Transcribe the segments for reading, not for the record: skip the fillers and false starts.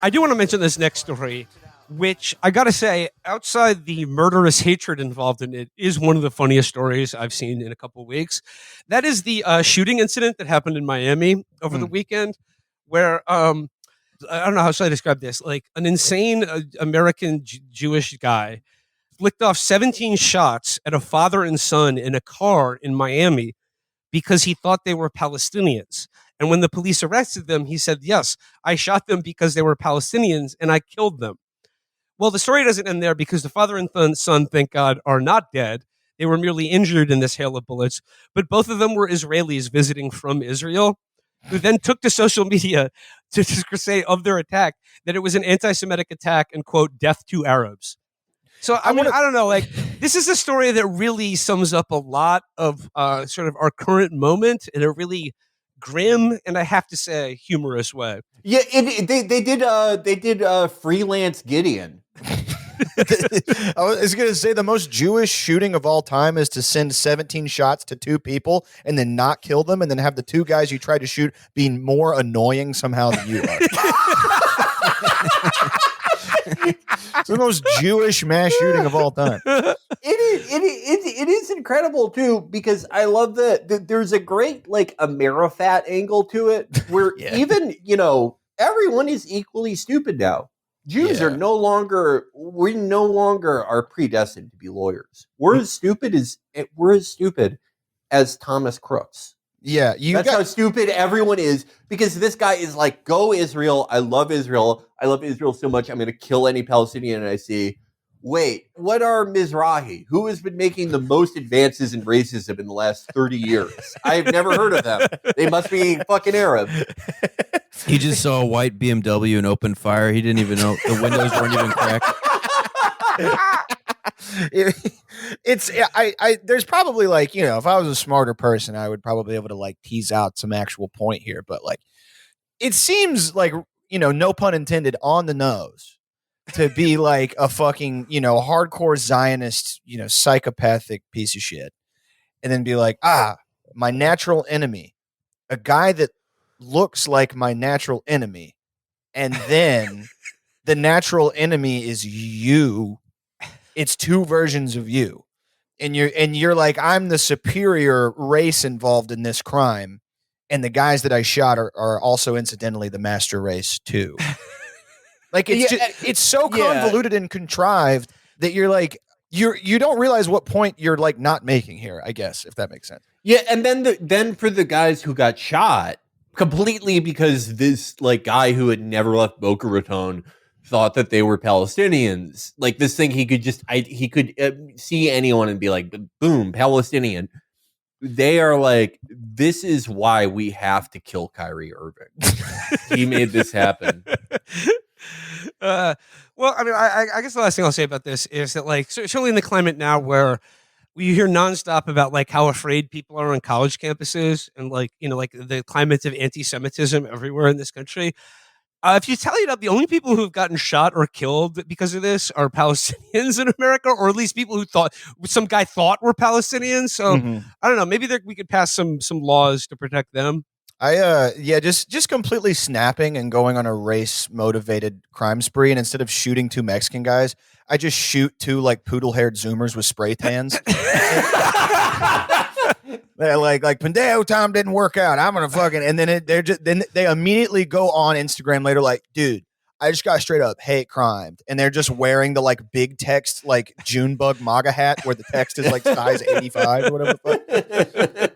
I do want to mention this next story, which I got to say, outside the murderous hatred involved in it, is one of the funniest stories I've seen in a couple of weeks. That is the shooting incident that happened in Miami over the Mm. weekend, where I don't know how should I describe this, like an insane American Jewish guy flicked off 17 shots at a father and son in a car in Miami because he thought they were Palestinians. And when the police arrested them, he said, "Yes, I shot them because they were Palestinians and I killed them." Well, the story doesn't end there because the father and son, thank God, are not dead. They were merely injured in this hail of bullets. But both of them were Israelis visiting from Israel, who then took to social media to say of their attack that it was an anti Semitic attack and, quote, death to Arabs. So, I mean, I don't know. Like, this is a story that really sums up a lot of sort of our current moment in a really grim and, I have to say, humorous way. Yeah, they did freelance Gideon. I was going to say the most Jewish shooting of all time is to send 17 shots to two people and then not kill them, and then have the two guys you tried to shoot being more annoying somehow than you are. It's the most Jewish mass shooting of all time. It is incredible too, because I love that there's a great like Amerifat angle to it where even everyone is equally stupid now. Jews are no longer are predestined to be lawyers. We're as stupid as Thomas Crooks. Yeah, that's how stupid everyone is, because this guy is like, go Israel. I love Israel. I love Israel so much. I'm going to kill any Palestinian I see. Wait, what are Mizrahi? Who has been making the most advances in racism in the last 30 years? I've never heard of them. They must be fucking Arab. He just saw a white BMW and opened fire. He didn't even know the windows weren't even cracked. There's probably like, if I was a smarter person, I would probably be able to like tease out some actual point here, but like it seems like, no pun intended, on the nose to be like a fucking, hardcore Zionist, psychopathic piece of shit, and then be like, my natural enemy, a guy that looks like my natural enemy, and then the natural enemy is you. It's two versions of you, and you're like, I'm the superior race involved in this crime, and the guys that I shot are also incidentally the master race too. Like it's so convoluted and contrived that you're like you don't realize what point you're like not making here, I guess, if that makes sense. Yeah, and then for the guys who got shot completely because this like guy who had never left Boca Raton thought that they were Palestinians. Like this thing, he could see anyone and be like, boom, Palestinian. They are like, this is why we have to kill Kyrie Irving. He made this happen. Well, I mean, I guess the last thing I'll say about this is that, like, certainly in the climate now where we hear nonstop about like how afraid people are on college campuses and like, like the climate of anti-Semitism everywhere in this country. If you tally it up, the only people who have gotten shot or killed because of this are Palestinians in America, or at least people who some guy thought were Palestinians. So I don't know. Maybe we could pass some laws to protect them. Just completely snapping and going on a race motivated crime spree, and instead of shooting two Mexican guys, I just shoot two like poodle haired Zoomers with spray tans. They're like Pendejo Time didn't work out. I'm gonna fucking, and then they immediately go on Instagram later like, dude, I just got straight up hate crimed, and they're just wearing the like big text like Junebug MAGA hat where the text is like size 85 or whatever the fuck.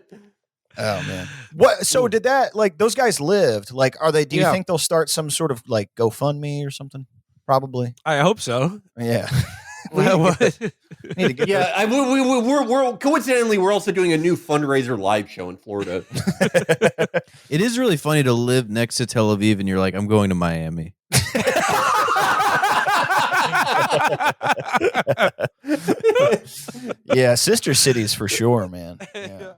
Oh man. What? So did that, like, those guys lived? Like, are they? Do you think they'll start some sort of like GoFundMe or something? Probably. I hope so. Yeah. We're coincidentally we're also doing a new fundraiser live show in Florida. It is really funny to live next to Tel Aviv and you're like, I'm going to Miami. Yeah, sister cities for sure, man. Yeah.